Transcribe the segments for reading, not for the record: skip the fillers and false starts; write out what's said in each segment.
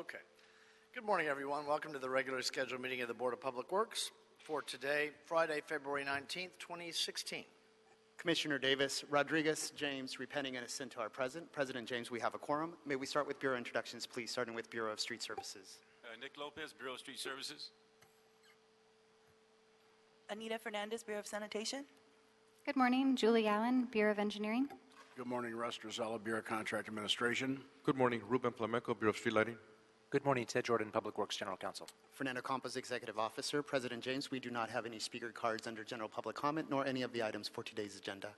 Okay. Good morning, everyone. Welcome to the regularly scheduled meeting of the Board of Public Works for today, Friday, February 19th, 2016. Commissioner Davis, Rodriguez, James, repenting and assent to our president. President James, we have a quorum. May we start with Bureau introductions, please, starting with Bureau of Street Services. Nick Lopez, Bureau of Street Services. Anita Fernandez, Bureau of Sanitation. Good morning, Julie Allen, Bureau of Engineering. Good morning, Russ Drizella, Bureau of Contract Administration. Good morning, Ruben Flamenco, Bureau of Street Lighting. Good morning, Ted Jordan, Public Works General Counsel. Fernando Campos, Executive Officer. President James, we do not have any speaker cards under general public comment, nor any of the items for today's agenda.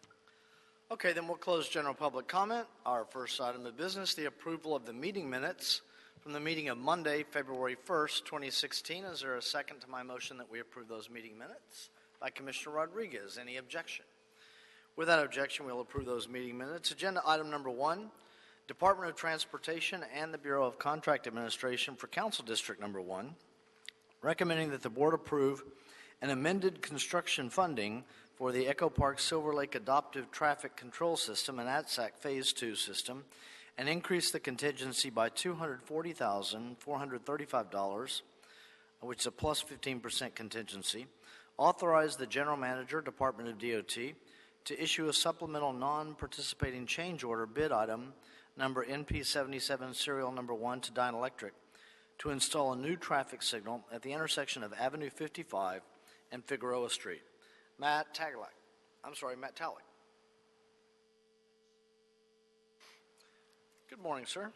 Okay, then we'll close general public comment. Our first item of business, the approval of the meeting minutes from the meeting of Monday, February 1st, 2016. Is there a second to my motion that we approve those meeting minutes? By Commissioner Rodriguez. Any objection? Without objection, we'll approve those meeting minutes. Agenda item number 1, Department of Transportation and the Bureau of Contract Administration for Council District number 1, recommending that the board approve an amended construction funding for the Echo Park Silver Lake Adaptive Traffic Control System and ATSAC Phase 2 system and increase the contingency by $240,435, which is a plus 15% contingency. Authorize the General Manager, Department of DOT, to issue a supplemental non-participating change order bid item number NP77 serial number 1 to Dyne Electric to install a new traffic signal at the intersection of Avenue 55 and Figueroa Street. Matt Talick. Good morning, sir.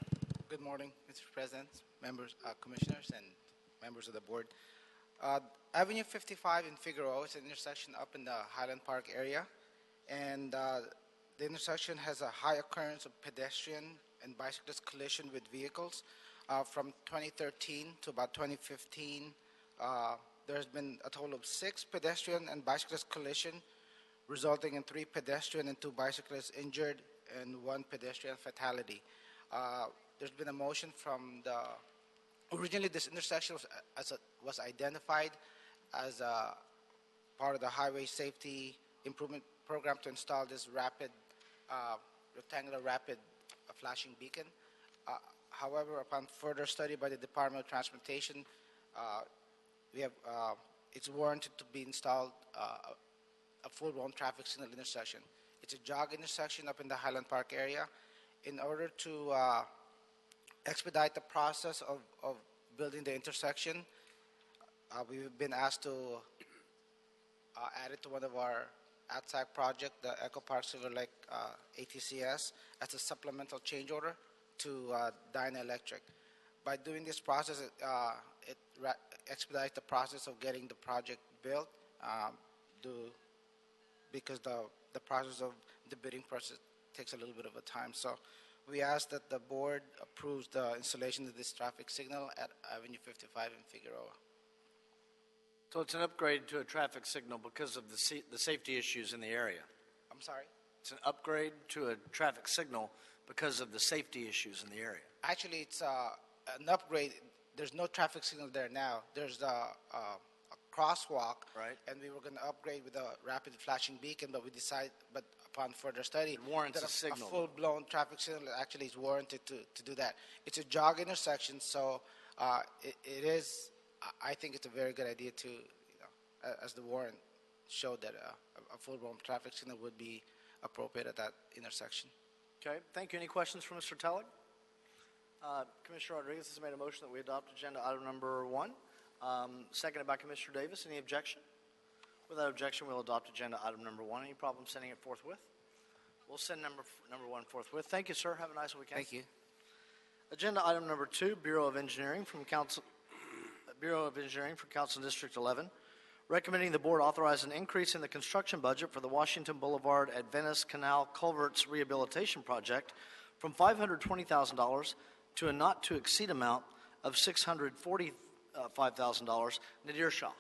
Good morning, Mr. President, members, commissioners, and members of the board. Avenue 55 in Figueroa is an intersection up in the Highland Park area, and the intersection has a high occurrence of pedestrian and bicyclist collision with vehicles. From 2013 to about 2015, there's been a total of 6 pedestrian and bicyclist collision, resulting in 3 pedestrian and 2 bicyclists injured and 1 pedestrian fatality. There's been a motion from the, originally this intersection was identified as a part of the Highway Safety Improvement Program to install this rectangular rapid flashing beacon. However, upon further study by the Department of Transportation, it's warranted to be installed a full-blown traffic signal intersection. It's a jog intersection up in the Highland Park area. In order to expedite the process of building the intersection, we've been asked to add it to one of our ATSAC project, the Echo Park Silver Lake ATCS, as a supplemental change order to Dyne Electric. By doing this process, it expedites the process of getting the project built, because the process of the bidding process takes a little bit of a time. So we ask that the board approves the installation of this traffic signal at Avenue 55 in Figueroa. So it's an upgrade to a traffic signal because of the safety issues in the area. I'm sorry? It's an upgrade to a traffic signal because of the safety issues in the area. Actually, it's an upgrade. There's no traffic signal there now. There's a crosswalk, right? And we were going to upgrade with a rapid flashing beacon, but we decided, but upon further study, it warrants that a signal. A full-blown traffic signal actually is warranted to do that. It's a jog intersection, so it is. I think it's a very good idea to, as the warrant showed, that a full-blown traffic signal would be appropriate at that intersection. Okay, thank you. Any questions for Mr. Telick? Commissioner Rodriguez has made a motion that we adopt agenda item number 1. Seconded by Commissioner Davis. Any objection? Without objection, we'll adopt agenda item number 1. Any problem sending it forthwith? We'll send number 1 forthwith. Thank you, sir. Have a nice weekend. Thank you. Agenda item number 2, Bureau of Engineering for Council District 11, recommending the board authorize an increase in the construction budget for the Washington Boulevard at Venice Canal Culverts Rehabilitation Project from $520,000 to a not-to-exceed amount of $645,000. Nadir Shah.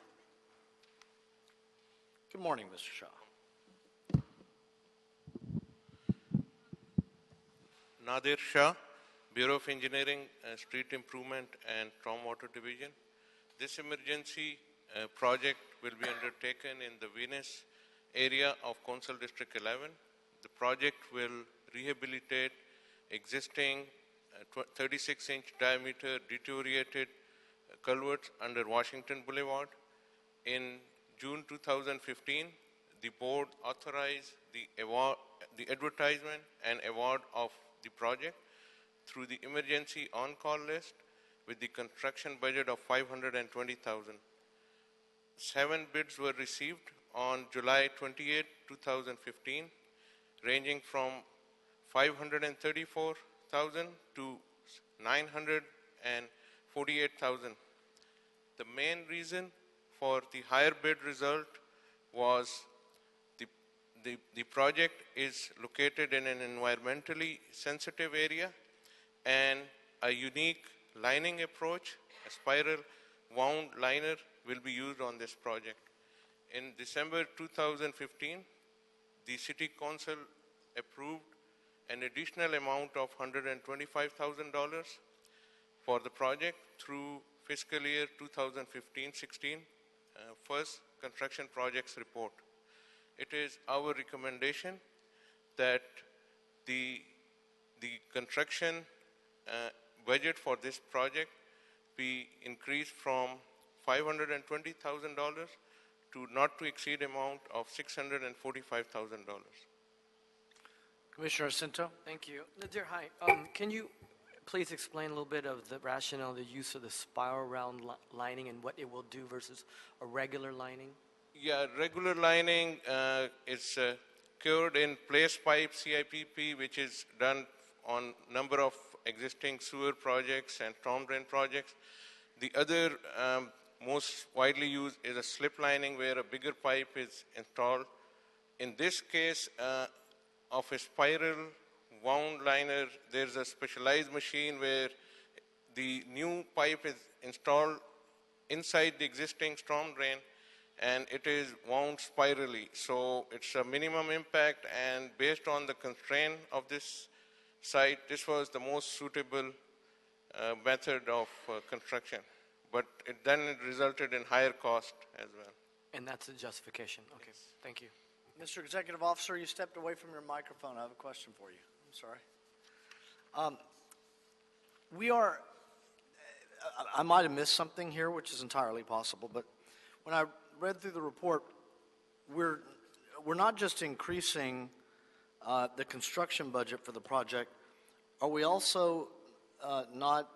Good morning, Mr. Shah. Nadir Shah, Bureau of Engineering, Street Improvement and Stormwater Division. This emergency project will be undertaken in the Venus area of Council District 11. The project will rehabilitate existing 36-inch diameter deteriorated culverts under Washington Boulevard. In June 2015, the board authorized the advertisement and award of the project through the emergency on-call list with the construction budget of $520,000. 7 bids were received on July 28, 2015, ranging from $534,000 to $948,000. The main reason for the higher bid result was the project is located in an environmentally sensitive area, and a unique lining approach, a spiral wound liner, will be used on this project. In December 2015, the City Council approved an additional amount of $125,000 for the project through fiscal year 2015-16 first construction projects report. It is our recommendation that the construction budget for this project be increased from $520,000 to not to exceed amount of $645,000. Commissioner Cinto? Thank you. Nadir, hi. Can you please explain a little bit of the rationale, the use of the spiral round lining and what it will do versus a regular lining? Yeah, regular lining is cured in place pipe CIPP, which is done on number of existing sewer projects and storm drain projects. The other most widely used is a slip lining where a bigger pipe is installed. In this case of a spiral wound liner, there's a specialized machine where the new pipe is installed inside the existing storm drain, and it is wound spirally. So it's a minimum impact, and based on the constraint of this site, this was the most suitable method of construction. But then it resulted in higher cost as well. And that's the justification. Okay, thank you. Mr. Executive Officer, you stepped away from your microphone. I have a question for you. I'm sorry. I might have missed something here, which is entirely possible, but when I read through the report, we're not just increasing the construction budget for the project. Are we also not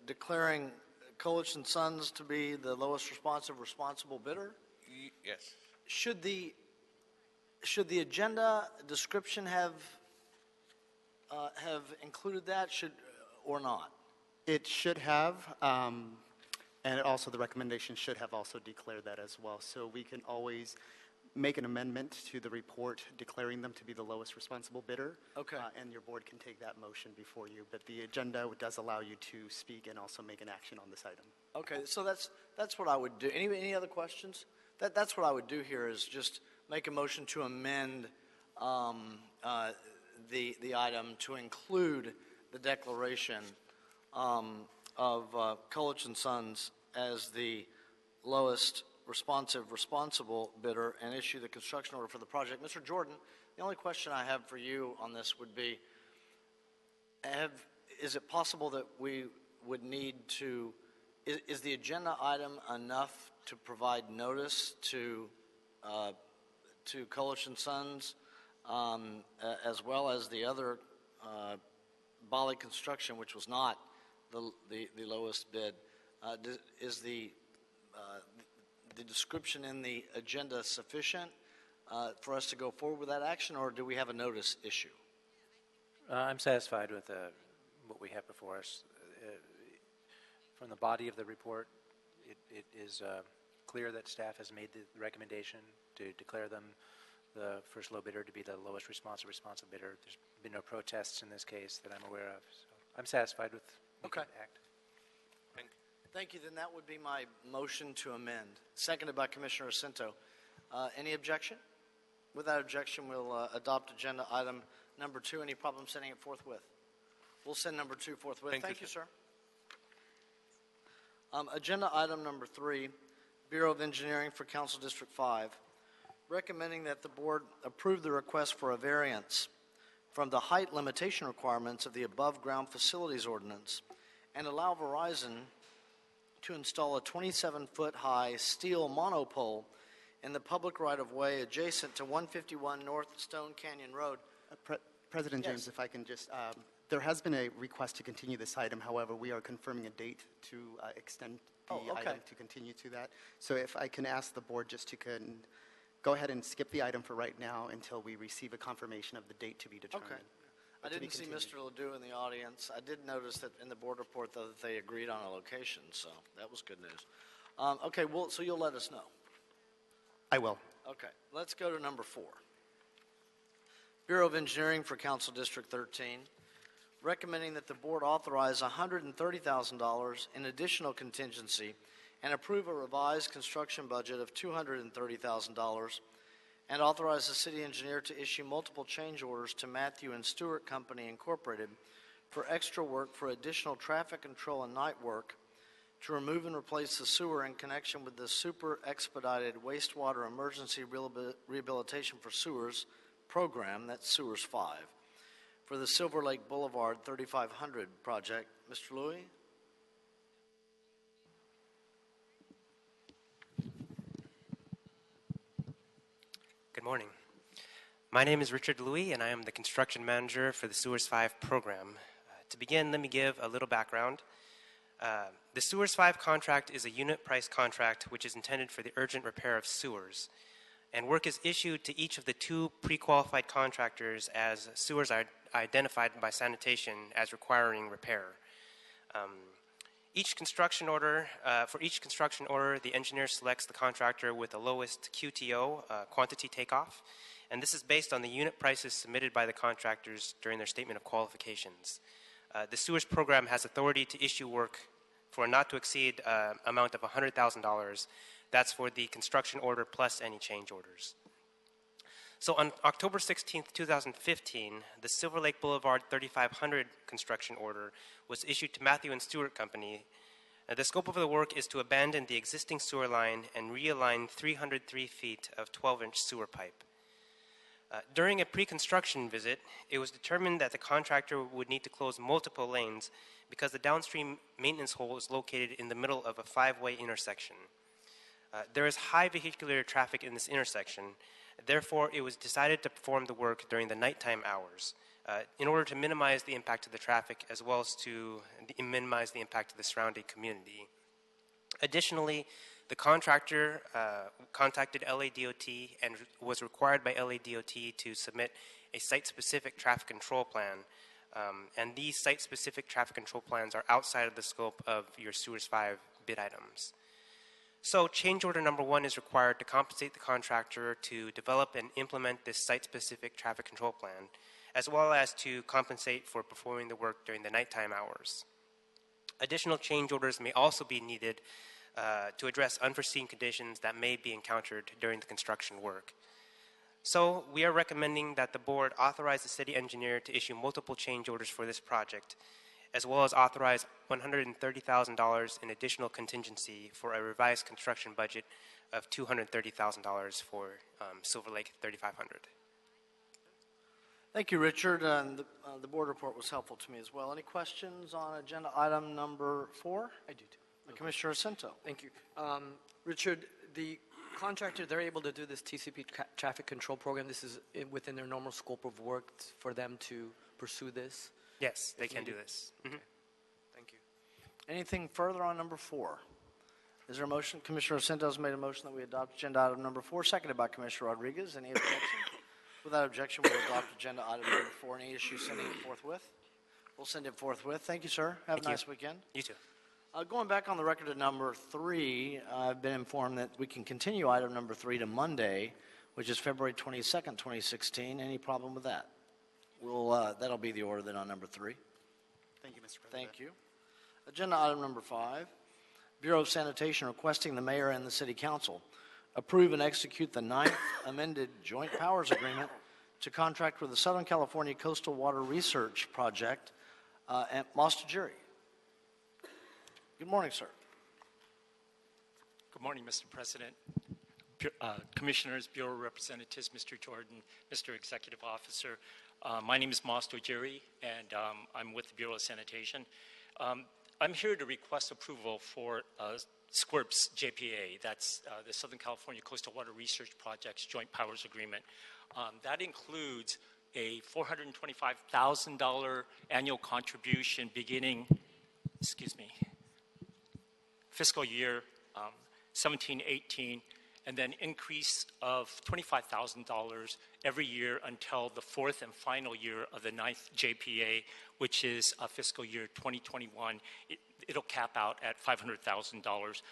declaring Coalition Sons to be the lowest responsible bidder? Yes. Should the agenda description have included that, or not? It should have, and also the recommendation should have also declared that as well. So we can always make an amendment to the report declaring them to be the lowest responsible bidder. Okay. And your board can take that motion before you. But the agenda does allow you to speak and also make an action on this item. Okay, so that's what I would do. Any other questions? That's what I would do here, is just make a motion to amend the item to include the declaration of Coalition Sons as the lowest responsible bidder, and issue the construction order for the project. Mr. Jordan, the only question I have for you on this would be, is it possible that we would need to, is the agenda item enough to provide notice to Coalition Sons, as well as the other Bali construction, which was not the lowest bid? Is the description in the agenda sufficient for us to go forward with that action, or do we have a notice issue? I'm satisfied with what we have before us. From the body of the report, it is clear that staff has made the recommendation to declare them the first low bidder to be the lowest responsible bidder. There's been no protests in this case that I'm aware of. So I'm satisfied with the act. Thank you. Then that would be my motion to amend, seconded by Commissioner Cinto. Any objection? Without objection, we'll adopt agenda item number 2. Any problem sending it forthwith? We'll send number 2 forthwith. Thank you, sir. Agenda item number 3, Bureau of Engineering for Council District 5, recommending that the board approve the request for a variance from the height limitation requirements of the above-ground facilities ordinance and allow Verizon to install a 27-foot-high steel monopole in the public right-of-way adjacent to 151 North Stone Canyon Road. President Yes. James, if I can just, there has been a request to continue this item. However, we are confirming a date to extend the item to continue to that. So if I can ask the board just to go ahead and skip the item for right now until we receive a confirmation of the date to be determined. Okay. I didn't see Mr. Ledoux in the audience. I did notice that in the board report, though, that they agreed on a location, so that was good news. Okay, well, so you'll let us know. I will. Okay, let's go to number 4. Bureau of Engineering for Council District 13, recommending that the board authorize $130,000 in additional contingency and approve a revised construction budget of $230,000 and authorize the city engineer to issue multiple change orders to Matthew and Stewart Company Incorporated for extra work for additional traffic control and night work to remove and replace the sewer in connection with the Super Expedited Wastewater Emergency Rehabilitation for Sewers program, that's Sewers 5, for the Silver Lake Boulevard 3500 project. Mr. Louie? Good morning. My name is Richard Louie, and I am the construction manager for the Sewers 5 program. To begin, let me give a little background. The Sewers 5 contract is a unit price contract which is intended for the urgent repair of sewers, and work is issued to each of the 2 pre-qualified contractors as sewers are identified by sanitation as requiring repair. For each construction order, the engineer selects the contractor with the lowest QTO, quantity takeoff, and this is based on the unit prices submitted by the contractors during their statement of qualifications. The sewers program has authority to issue work for a not to exceed amount of $100,000. That's for the construction order plus any change orders. So on October 16th, 2015, the Silver Lake Boulevard 3500 construction order was issued to Matthew and Stewart Company. The scope of the work is to abandon the existing sewer line and realign 303 feet of 12-inch sewer pipe. During a pre-construction visit, it was determined that the contractor would need to close multiple lanes because the downstream maintenance hole is located in the middle of a 5-way intersection. There is high vehicular traffic in this intersection. Therefore, it was decided to perform the work during the nighttime hours in order to minimize the impact of the traffic as well as to minimize the impact of the surrounding community. Additionally, the contractor contacted LADOT and was required by LADOT to submit a site-specific traffic control plan. And these site-specific traffic control plans are outside of the scope of your Sewers 5 bid items. So change order number 1 is required to compensate the contractor to develop and implement this site-specific traffic control plan, as well as to compensate for performing the work during the nighttime hours. Additional change orders may also be needed to address unforeseen conditions that may be encountered during the construction work. So we are recommending that the board authorize the city engineer to issue multiple change orders for this project, as well as authorize $130,000 in additional contingency for a revised construction budget of $230,000 for Silver Lake 3500. Thank you, Richard. And the board report was helpful to me as well. Any questions on agenda item number 4? I do too. Commissioner Jacinto. Thank you. Richard, the contractor, they're able to do this TCP traffic control program. This is within their normal scope of work for them to pursue this? Yes, they can do this. Mm-hmm. Thank you. Anything further on number 4? Is there a motion? Commissioner Jacinto has made a motion that we adopt agenda item number 4, seconded by Commissioner Rodriguez. Any objection? Without objection, we'll adopt agenda item number 4. Any issue sending it forthwith? We'll send it forthwith. Thank you, sir. Have a nice weekend. You too. Going back on the record at number 3, I've been informed that we can continue item number 3 to Monday, which is February 22nd, 2016. Any problem with that? That'll be the order then on number 3. Thank you, Mr. President. Thank you. Agenda item number 5, Bureau of Sanitation requesting the mayor and the city council approve and execute the 9th amended joint powers agreement to contract with the Southern California Coastal Water Research Project at Mostajuri. Good morning, sir. Good morning, Mr. President, Commissioners, Bureau Representatives, Mr. Jordan, Mr. Executive Officer. My name is Master Jerry, and I'm with the Bureau of Sanitation. I'm here to request approval for SQUIRP's JPA. That's the Southern California Coastal Water Research Project's Joint Powers Agreement. That includes a $425,000 annual contribution beginning, fiscal year 17-18, and then increase of $25,000 every year until the fourth and final year of the ninth JPA, which is fiscal year 2021. It'll cap out at $500,000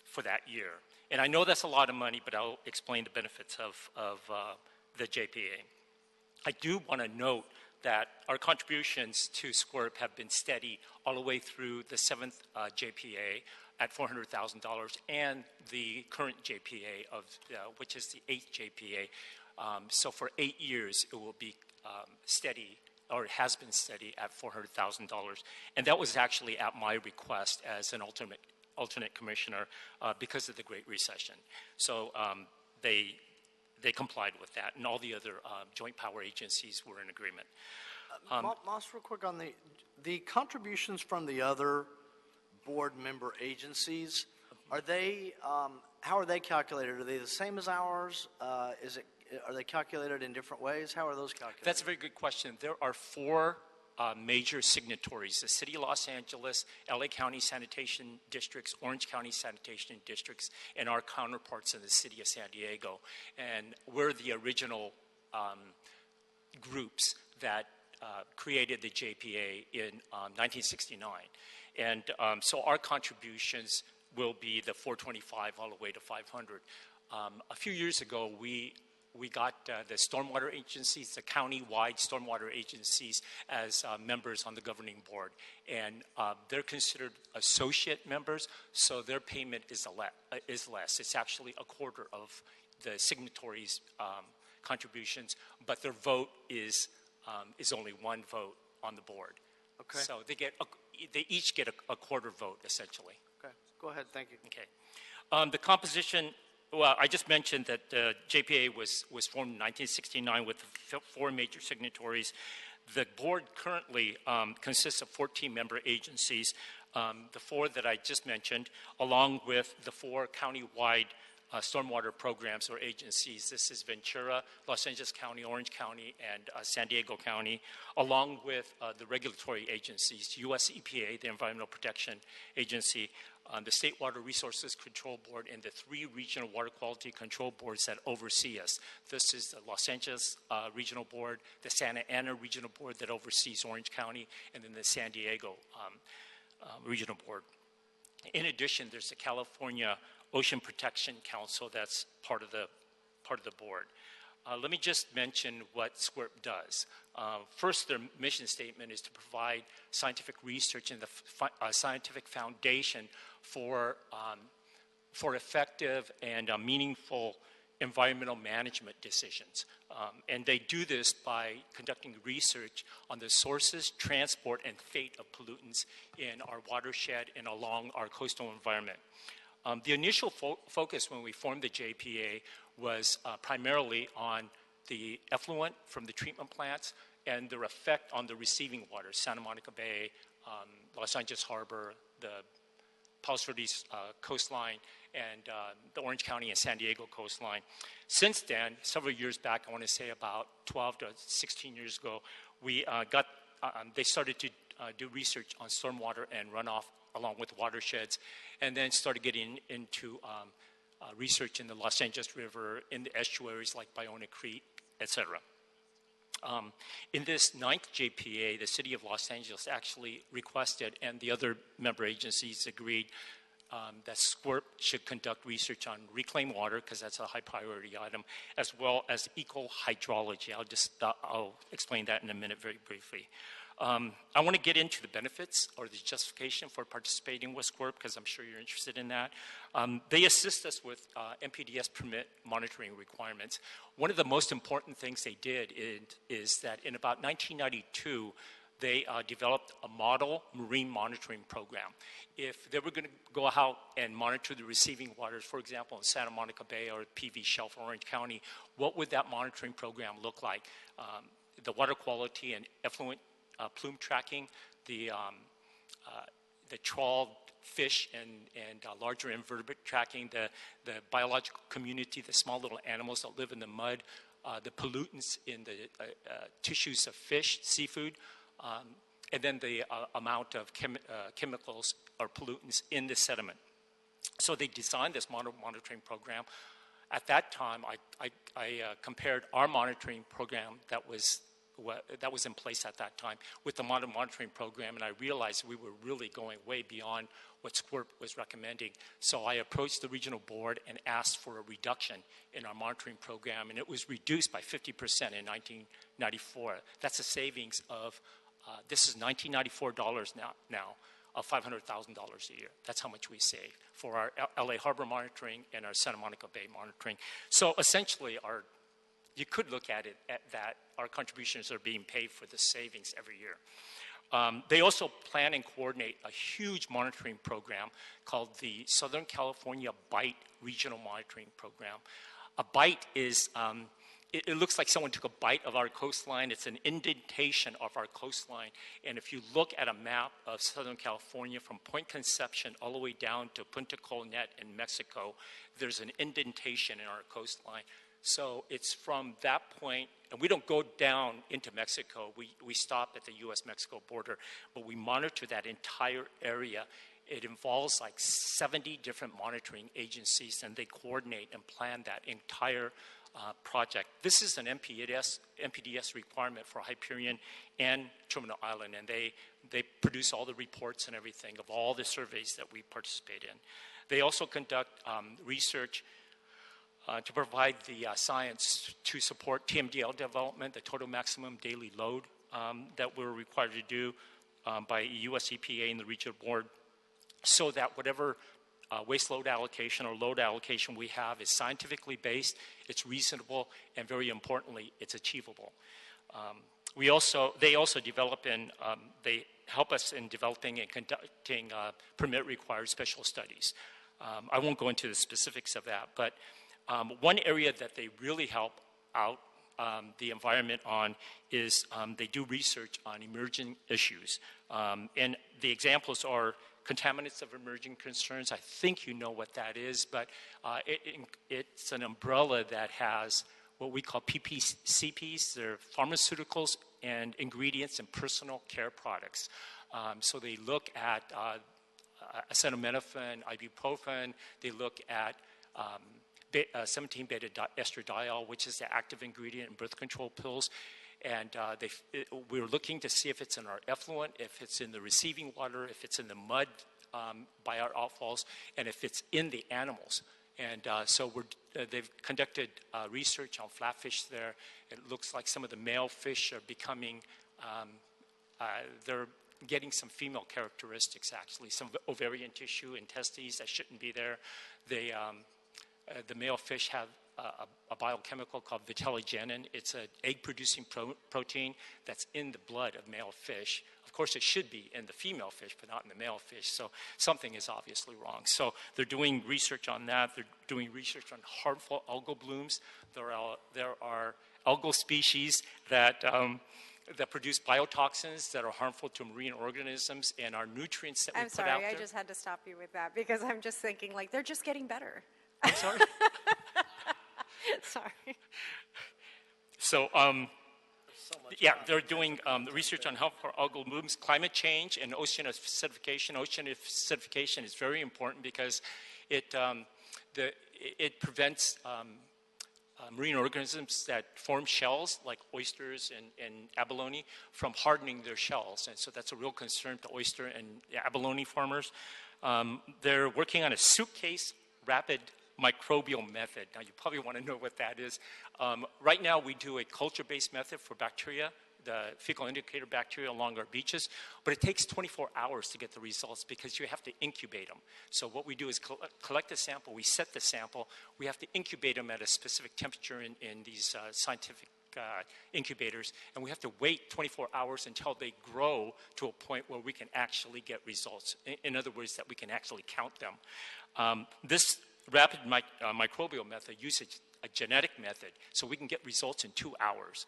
for that year. And I know that's a lot of money, but I'll explain the benefits of the JPA. I do want to note that our contributions to SQUIRP have been steady all the way through the seventh JPA at $400,000 and the current JPA, which is the eighth JPA. So for 8 years, it will be steady, or it has been steady at $400,000. And that was actually at my request as an alternate commissioner because of the Great Recession. So they complied with that, and all the other joint power agencies were in agreement. Moss, real quick on the contributions from the other board member agencies, are they how are they calculated? Are they the same as ours? Are they calculated in different ways? How are those calculated? That's a very good question. There are 4 major signatories: the City of Los Angeles, LA County Sanitation Districts, Orange County Sanitation Districts, and our counterparts in the City of San Diego. And we're the original groups that created the JPA in 1969. And so our contributions will be the 425 all the way to 500. A few years ago, we got the stormwater agencies, the county-wide stormwater agencies, as members on the governing board. And they're considered associate members, so their payment is less. It's actually a quarter of the signatories' contributions, but their vote is only one vote on the board. Okay. So they each get a quarter vote, essentially. Okay, go ahead, thank you. Okay. The composition, well, I just mentioned that the JPA was formed in 1969 with 4 major signatories. The board currently consists of 14 member agencies, the 4 that I just mentioned, along with the 4 county-wide stormwater programs or agencies. This is Ventura, Los Angeles County, Orange County, and San Diego County, along with the regulatory agencies, US EPA, the Environmental Protection Agency, the State Water Resources Control Board, and the 3 regional water quality control boards that oversee us. This is the Los Angeles Regional Board, the Santa Ana Regional Board that oversees Orange County, and then the San Diego Regional Board. In addition, there's the California Ocean Protection Council that's part of the board. Let me just mention what SQUIRP does. First, their mission statement is to provide scientific research and the scientific foundation for effective and meaningful environmental management decisions. And they do this by conducting research on the sources, transport, and fate of pollutants in our watershed and along our coastal environment. The initial focus when we formed the JPA was primarily on the effluent from the treatment plants and their effect on the receiving water, Santa Monica Bay, Los Angeles Harbor, the Palos Verdes coastline, and the Orange County and San Diego coastline. Since then, several years back, I want to say about 12 to 16 years ago, they started to do research on stormwater and runoff along with watersheds, and then started getting into research in the Los Angeles River, in the estuaries like Ballona Creek, etc. In this 9th JPA, the City of Los Angeles actually requested, and the other member agencies agreed, that SQUIRP should conduct research on reclaimed water, because that's a high priority item, as well as eco-hydrology. I'll explain that in a minute very briefly. I want to get into the benefits or the justification for participating with SQUIRP, because I'm sure you're interested in that. They assist us with MPDS permit monitoring requirements. One of the most important things they did is that in about 1992, they developed a model marine monitoring program. If they were going to go out and monitor the receiving waters, for example, in Santa Monica Bay or PV Shelf or Orange County, what would that monitoring program look like? The water quality and effluent plume tracking, the trawled fish and larger invertebrate tracking, the biological community, the small little animals that live in the mud, the pollutants in the tissues of fish, seafood, and then the amount of chemicals or pollutants in the sediment. So they designed this monitoring program. At that time, I compared our monitoring program that was in place at that time with the monitoring program, and I realized we were really going way beyond what SQUIRT was recommending. So I approached the regional board and asked for a reduction in our monitoring program, and it was reduced by 50% in 1994. That's a savings of, this is $1994 now of $500,000 a year. That's how much we save for our LA Harbor monitoring and our Santa Monica Bay monitoring. So essentially, you could look at it at that our contributions are being paid for the savings every year. They also plan and coordinate a huge monitoring program called the Southern California Bight Regional Monitoring Program. A bight is, it looks like someone took a bite of our coastline. It's an indentation of our coastline. And if you look at a map of Southern California from Point Conception all the way down to Punta Colnet in Mexico, there's an indentation in our coastline. So it's from that point, and we don't go down into Mexico. We stop at the U.S.-Mexico border, but we monitor that entire area. It involves like 70 different monitoring agencies, and they coordinate and plan that entire project. This is an MPDS requirement for Hyperion and Terminal Island, and they produce all the reports and everything of all the surveys that we participate in. They also conduct research to provide the science to support TMDL development, the total maximum daily load that we're required to do by US EPA and the regional board, so that whatever waste load allocation or load allocation we have is scientifically based, it's reasonable, and very importantly, it's achievable. They also develop they help us in developing and conducting permit required special studies. I won't go into the specifics of that, but one area that they really help out the environment on is they do research on emerging issues. And the examples are contaminants of emerging concerns. I think you know what that is, but it's an umbrella that has what we call PPCPs. They're pharmaceuticals and ingredients in personal care products. So they look at acetaminophen, ibuprofen. They look at 17-beta-estradiol, which is the active ingredient in birth control pills. And we're looking to see if it's in our effluent, if it's in the receiving water, if it's in the mud by our outfalls, and if it's in the animals. And so they've conducted research on flatfish there. It looks like some of the male fish are becoming, they're getting some female characteristics, actually, some ovarian tissue and testes that shouldn't be there. The male fish have a biochemical called vitellogenin. It's an egg-producing protein that's in the blood of male fish. Of course, it should be in the female fish, but not in the male fish. So something is obviously wrong. So they're doing research on that. They're doing research on harmful algal blooms. There are algal species that produce biotoxins that are harmful to marine organisms, and our nutrients that we put out there. I'm sorry, I just had to stop you with that because I'm just thinking, like, they're just getting better. I'm sorry? Sorry. So, yeah, they're doing research on harmful algal blooms, climate change, and ocean acidification. Ocean acidification is very important because it prevents marine organisms that form shells, like oysters and abalone, from hardening their shells. And so that's a real concern to oyster and abalone farmers. They're working on a suitcase rapid microbial method. Now, you probably want to know what that is. Right now, we do a culture-based method for bacteria, the fecal indicator bacteria along our beaches, but it takes 24 hours to get the results because you have to incubate them. So what we do is collect the sample, we set the sample, we have to incubate them at a specific temperature in these scientific incubators, and we have to wait 24 hours until they grow to a point where we can actually get results. In other words, that we can actually count them. This rapid microbial method uses a genetic method, so we can get results in 2 hours.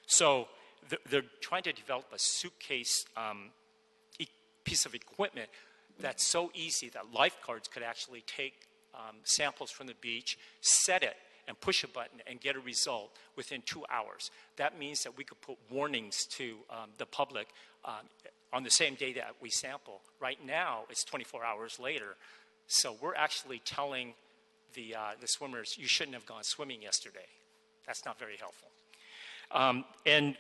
So they're trying to develop a suitcase piece of equipment that's so easy that lifeguards could actually take samples from the beach, set it, and push a button and get a result within 2 hours. That means that we could put warnings to the public on the same day that we sample. Right now, it's 24 hours later. So we're actually telling the swimmers, you shouldn't have gone swimming yesterday. That's not very helpful. And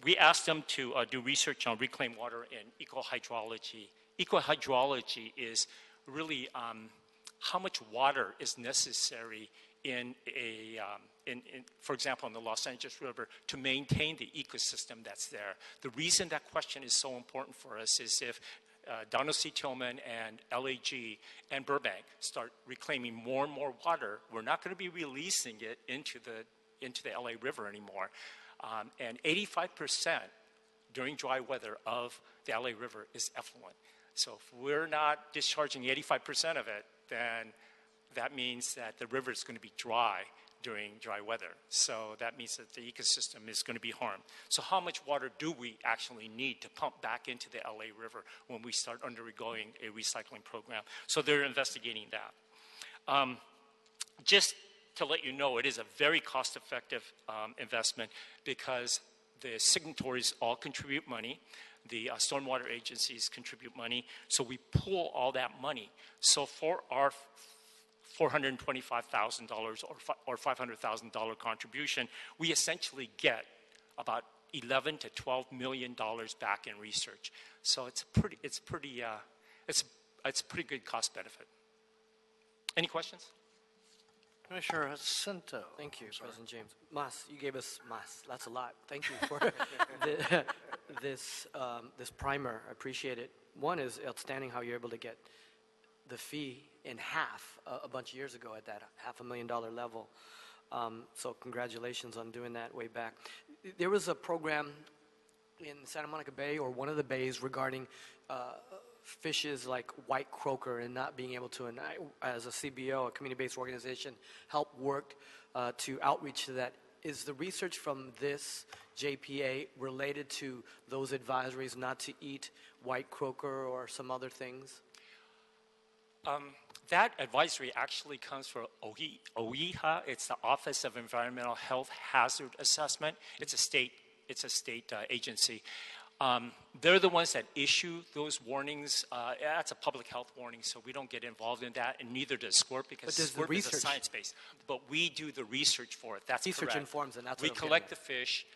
we asked them to do research on reclaimed water and ecohydrology. Ecohydrology is really how much water is necessary for example, in the Los Angeles River, to maintain the ecosystem that's there. The reason that question is so important for us is if Donald C. Tillman and LAG and Burbank start reclaiming more and more water, we're not going to be releasing it into the LA River anymore. And 85% during dry weather of the LA River is effluent. So if we're not discharging 85% of it, then that means that the river is going to be dry during dry weather. So that means that the ecosystem is going to be harmed. So how much water do we actually need to pump back into the LA River when we start undergoing a recycling program? So they're investigating that. Just to let you know, it is a very cost-effective investment because the signatories all contribute money. The stormwater agencies contribute money. So we pool all that money. So for our $425,000 or $500,000 contribution, we essentially get about $11 to $12 million back in research. So it's a pretty good cost benefit. Any questions? Commissioner Jacinto. Thank you, President James. Mas, you gave us mas. That's a lot. Thank you for this primer. I appreciate it. One is outstanding how you're able to get the fee in half a bunch of years ago at that $500,000 level. So congratulations on doing that way back. There was a program in Santa Monica Bay or one of the bays regarding fishes like white croaker and not being able to, and I, as a CBO, a community-based organization, help work to outreach to that. Is the research from this JPA related to those advisories not to eat white croaker or some other things? That advisory actually comes from OEHA. It's the Office of Environmental Health Hazard Assessment. It's a state agency. They're the ones that issue those warnings. That's a public health warning, so we don't get involved in that, and neither does SCORP because SCORP is a science-based. But we do the research for it. That's research correct. Informs, and that's we what collect the fish.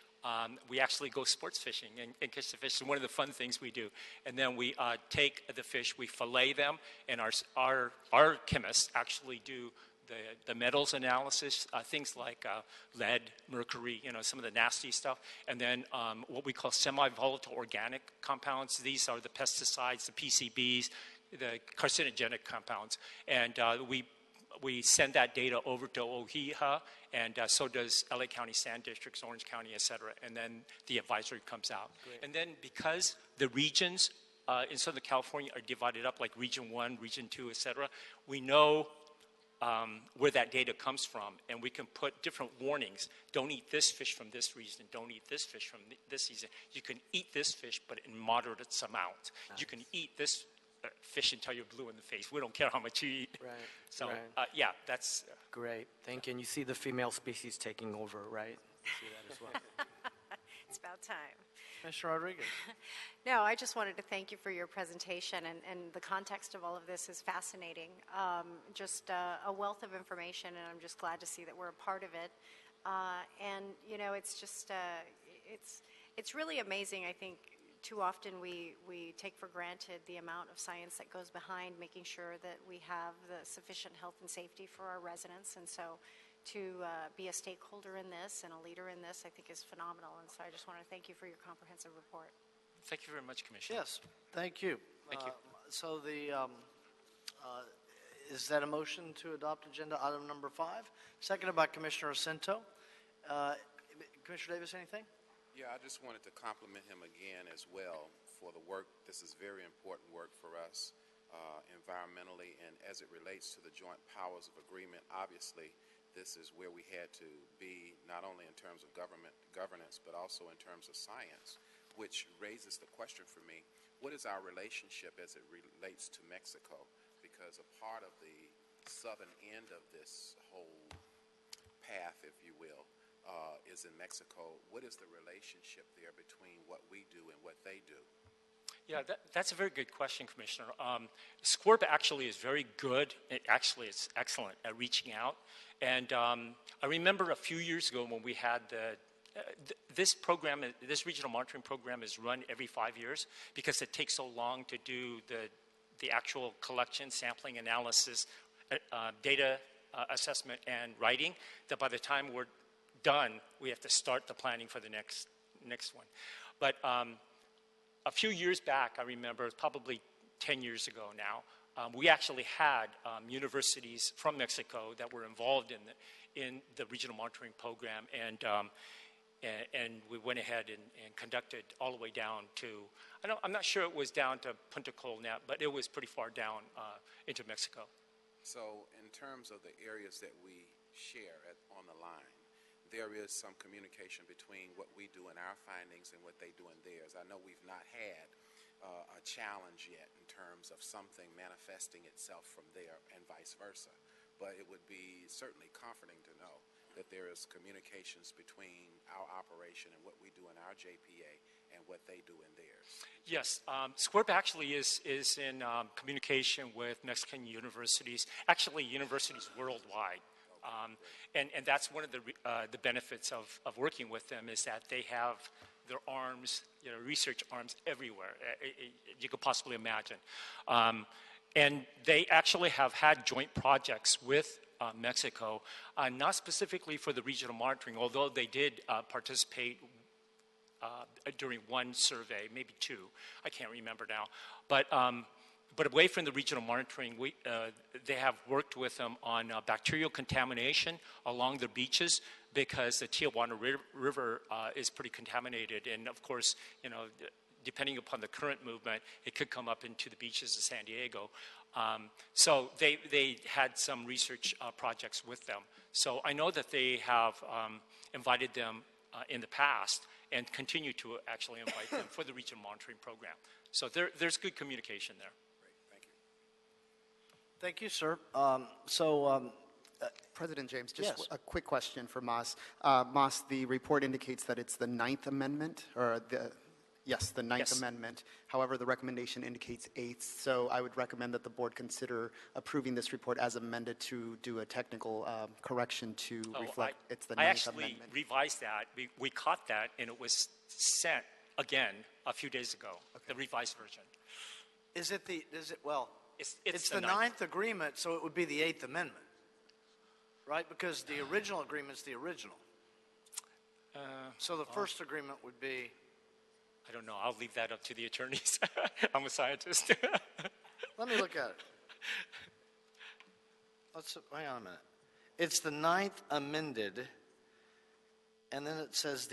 We actually go sports fishing and catch the fish. It's one of the fun things we do. And then we take the fish, we fillet them, and our chemists actually do the metals analysis, things like lead, mercury, some of the nasty stuff. And then what we call semi-volatile organic compounds. These are the pesticides, the PCBs, the carcinogenic compounds. And we send that data over to OHIHA, and so does LA County Sand Districts, Orange County, et cetera. And then the advisory comes out. Great. And then because the regions in Southern California are divided up like Region 1, Region 2, et cetera, we know where that data comes from, and we can put different warnings. Don't eat this fish from this region. Don't eat this fish from this season. You can eat this fish, but in moderate amounts. Nice. You can eat this fish until you're blue in the face. We don't care how much you eat. Right. So, right. Yeah, that's... Great. Thank you. And you see the female species taking over, right? You see that as well. It's about time. Commissioner Rodriguez. No, I just wanted to thank you for your presentation, and the context of all of this is fascinating. Just a wealth of information, and I'm just glad to see that we're a part of it. And, it's just, it's really amazing, I think. Too often we take for granted the amount of science that goes behind making sure that we have the sufficient health and safety for our residents. And so to be a stakeholder in this and a leader in this, I think is phenomenal. And so I just want to thank you for your comprehensive report. Thank you very much, Commissioner. Yes, thank you. Thank you. So is that a motion to adopt agenda item number 5? Seconded by Commissioner Jacinto. Commissioner Davis, anything? Yeah, I just wanted to compliment him again as well for the work. This is very important work for us environmentally, and as it relates to the joint powers of agreement, obviously this is where we had to be, not only in terms of government governance, but also in terms of science, which raises the question for me, what is our relationship as it relates to Mexico? Because a part of the southern end of this whole path, if you will, is in Mexico. What is the relationship there between what we do and what they do? Yeah, that's a very good question, Commissioner. SCORP actually is very good. It's excellent at reaching out. And I remember a few years ago when we had this program, this regional monitoring program is run every 5 years because it takes so long to do the actual collection, sampling, analysis, data assessment, and writing, that by the time we're done, we have to start the planning for the next one. But a few years back, I remember, probably 10 years ago now, we actually had universities from Mexico that were involved in the regional monitoring program, and we went ahead and conducted all the way down to, I'm not sure it was down to Punta Colnet, but it was pretty far down into Mexico. So in terms of the areas that we share on the line, there is some communication between what we do in our findings and what they do in theirs. I know we've not had a challenge yet in terms of something manifesting itself from there and vice versa, but it would be certainly comforting to know that there is communications between our operation and what we do in our JPA and what they do in theirs. Yes, SCORP actually is in communication with Mexican universities, actually universities worldwide. And that's one of the benefits of working with them, is that they have their arms, research arms everywhere you could possibly imagine. And they actually have had joint projects with Mexico, not specifically for the regional monitoring, although they did participate during one survey, maybe two, I can't remember now. But away from the regional monitoring, they have worked with them on bacterial contamination along the beaches, because the Tijuana River is pretty contaminated. And of course, depending upon the current movement, it could come up into the beaches of San Diego. So they had some research projects with them. So I know that they have invited them in the past and continue to actually invite them for the regional monitoring program. So there's good communication there. Thank you, sir. President James, just yes. a quick question for Mas. Mas, the report indicates that it's the Ninth Amendment, or the Ninth Amendment. However, the recommendation indicates Eighth, so I would recommend that the board consider approving this report as amended to do a technical correction to reflect it's the Ninth Amendment. I actually revised that. We caught that, and it was sent again a few days ago, the revised version. It's the Ninth Agreement, so it would be the Eighth Amendment, right? Because the original agreement's the original. So the first agreement would be... I don't know. I'll leave that up to the attorneys. I'm a scientist. Let me look at it. Hang on a minute. It's the Ninth Amended, and then it says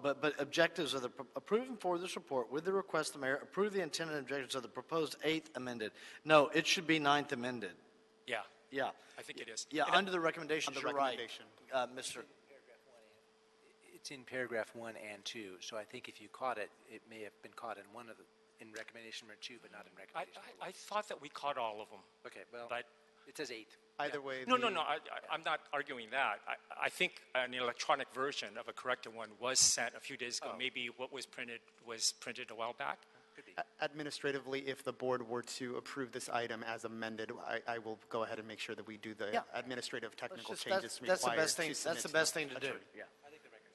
but objectives of the approving for this report with the request the mayor approve the intended objectives of the proposed Eighth Amended. No, it should be Ninth Amended. Yeah. Yeah. I think it is. Yeah, under the recommendations, you're right, Mr. It's in paragraph 1 and 2, so I think if you caught it, it may have been caught in in recommendation number 2, but not in recommendation number 1. I thought that we caught all of them. Okay, well, but it says 8. Either way. No, I'm not arguing that. I think an electronic version of a corrected one was sent a few days ago. Maybe what was printed a while back. Could be. Administratively, if the board were to approve this item as amended, I will go ahead and make sure that we do the administrative technical changes required. That's the best thing to do. Yeah.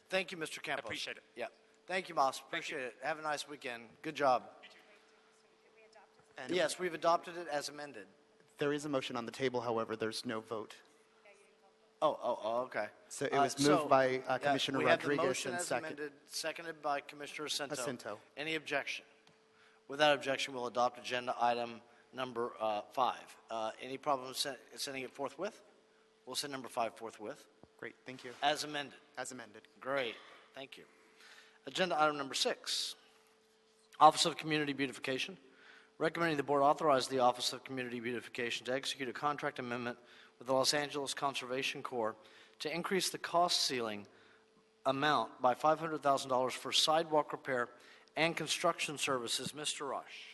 Thank you, Mr. Campos. I appreciate it. Yeah. Thank you, Moss. Appreciate it. Have a nice weekend. Good job. And yes, we've adopted it as amended. There is a motion on the table, however, there's no vote. Okay. So it was moved by Commissioner Rodriguez we have the motion and as amended, seconded by Commissioner Jacinto. Any objection? Without objection, we'll adopt agenda item number 5. Any problem sending it forthwith? We'll send number 5 forthwith. Great, thank you. As amended. As amended. Great. Thank you. Agenda item number 6, Office of Community Beautification. Recommending the board authorize the Office of Community Beautification to execute a contract amendment with the Los Angeles Conservation Corps to increase the cost ceiling amount by $500,000 for sidewalk repair and construction services. Mr. Rush.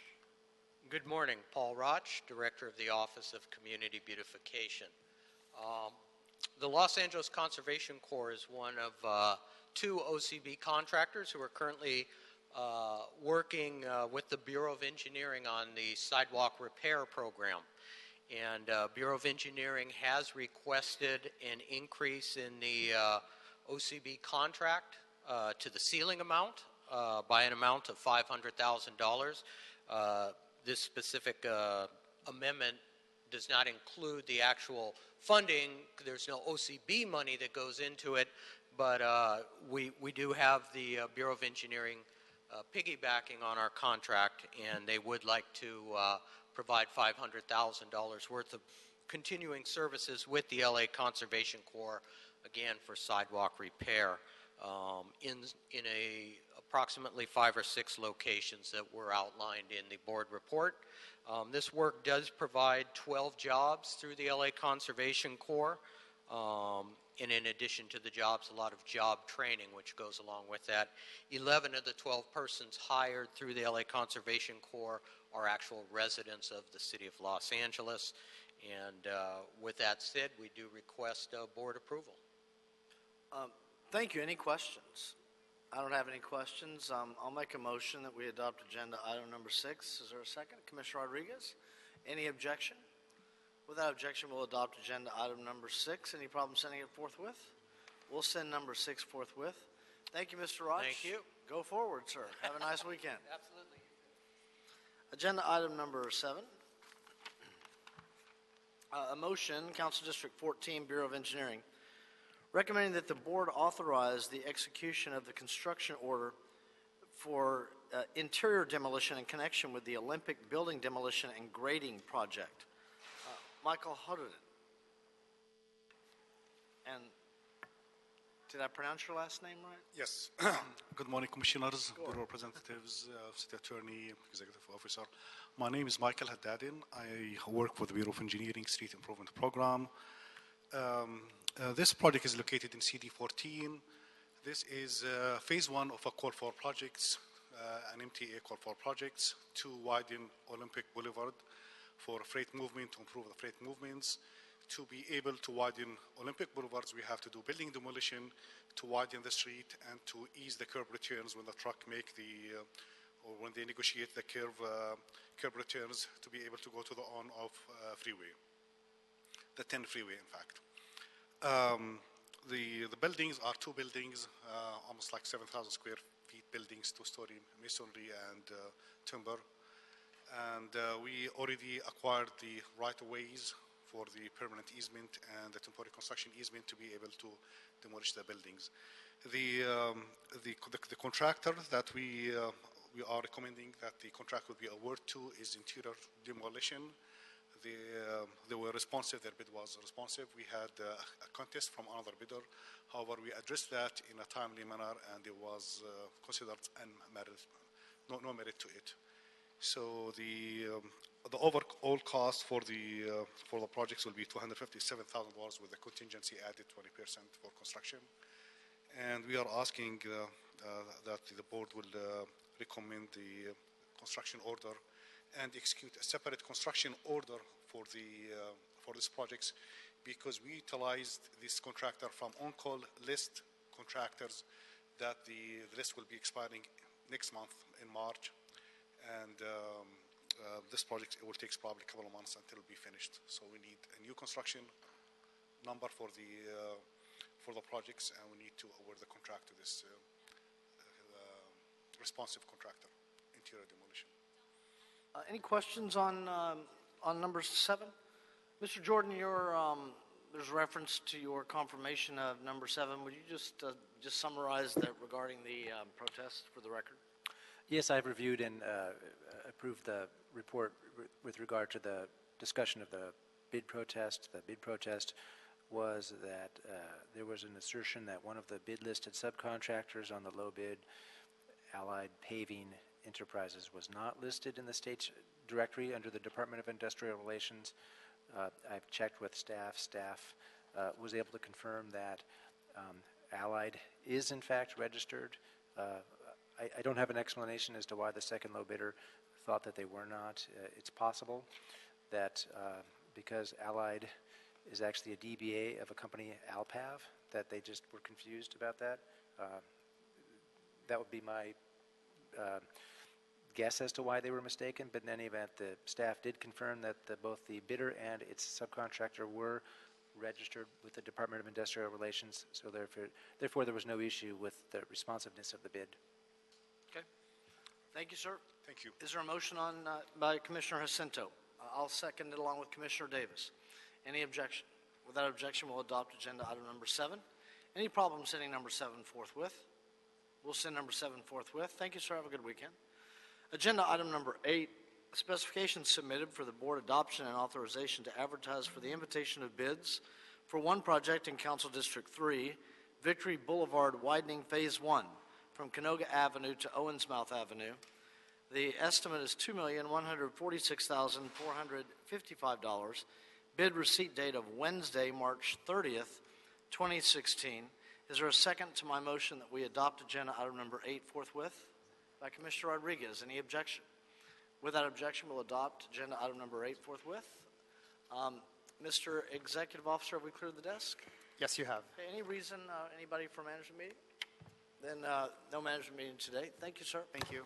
Good morning. Paul Roch, Director of the Office of Community Beautification. The Los Angeles Conservation Corps is one of 2 OCB contractors who are currently working with the Bureau of Engineering on the sidewalk repair program. And Bureau of Engineering has requested an increase in the OCB contract to the ceiling amount by an amount of $500,000. This specific amendment does not include the actual funding. There's no OCB money that goes into it, but we do have the Bureau of Engineering piggybacking on our contract, and they would like to provide $500,000 worth of continuing services with the LA Conservation Corps, again, for sidewalk repair in approximately 5 or 6 locations that were outlined in the board report. This work does provide 12 jobs through the LA Conservation Corps. And in addition to the jobs, a lot of job training, which goes along with that. 11 of the 12 persons hired through the LA Conservation Corps are actual residents of the city of Los Angeles. And with that said, we do request board approval. Thank you. Any questions? I don't have any questions. I'll make a motion that we adopt agenda item number 6. Is there a second? Commissioner Rodriguez? Any objection? Without objection, we'll adopt agenda item number 6. Any problem sending it forthwith? We'll send number 6 forthwith. Thank you, Mr. Roch. Thank you. Go forward, sir. Have a nice weekend. Absolutely. Agenda item number 7. A motion, Council District 14, Bureau of Engineering, recommending that the board authorize the execution of the construction order for interior demolition in connection with the Olympic building demolition and grading project. Michael Hodden. And did I pronounce your last name right? Yes. Good morning, Commissioners, Bureau Representatives, City Attorney, Executive Officer. My name is Michael Haddadin. I work for the Bureau of Engineering Street Improvement Program. This project is located in CD14. This is phase 1 of a call for projects, an MTA call for projects to widen Olympic Boulevard for freight movement, to improve the freight movements. To be able to widen Olympic Boulevards, we have to do building demolition to widen the street and to ease the curb returns when the truck make or when they negotiate the curb returns to be able to go to the on-off freeway, the 10 freeway, in fact. The buildings are 2 buildings, almost like 7,000 square feet buildings, 2-story masonry and timber. And we already acquired the right-of-ways for the permanent easement and the temporary construction easement to be able to demolish the buildings. The contractor that we are recommending that the contract will be awarded to is Interior Demolition. They were responsive, their bid was responsive. We had a contest from another bidder. However, we addressed that in a timely manner and it was considered unmerited, no merit to it. So the overall cost for the projects will be $257,000 with the contingency added 20% for construction. And we are asking that the board will recommend the construction order and execute a separate construction order for these projects because we utilized this contractor from on-call list contractors that the list will be expiring next month in March. And this project, it will take probably a couple of months until it will be finished. So we need a new construction number for the projects, and we need to award the contract to this responsive contractor, Interior Demolition. Any questions on number 7? Mr. Jordan, there's reference to your confirmation of number 7. Would you just summarize that regarding the protest for the record? Yes, I've reviewed and approved the report with regard to the discussion of the bid protest. The bid protest was that there was an assertion that one of the bid-listed subcontractors on the low bid, Allied Paving Enterprises, was not listed in the state's directory under the Department of Industrial Relations. I've checked with staff. Staff was able to confirm that Allied is in fact registered. I don't have an explanation as to why the second low bidder thought that they were not. It's possible that because Allied is actually a DBA of a company, Alpav, that they just were confused about that. That would be my guess as to why they were mistaken, but in any event, the staff did confirm that both the bidder and its subcontractor were registered with the Department of Industrial Relations, so therefore there was no issue with the responsiveness of the bid. Okay. Thank you, sir. Thank you. Is there a motion on by Commissioner Jacinto? I'll second it along with Commissioner Davis. Any objection? Without objection, we'll adopt agenda item number 7. Any problem sending number 7 forthwith? We'll send number 7 forthwith. Thank you, sir. Have a good weekend. Agenda item number 8, specifications submitted for the board adoption and authorization to advertise for the invitation of bids for one project in Council District 3, Victory Boulevard widening Phase 1 from Canoga Avenue to Owensmouth Avenue. The estimate is $2,146,455. Bid receipt date of Wednesday, March 30th, 2016. Is there a second to my motion that we adopt agenda item number 8 forthwith? By Commissioner Rodriguez. Any objection? Without objection, we'll adopt agenda item number 8 forthwith. Mr. Executive Officer, have we cleared the desk? Yes, you have. Okay, any reason, anybody for management meeting? Then no management meeting today. Thank you, sir. Thank you.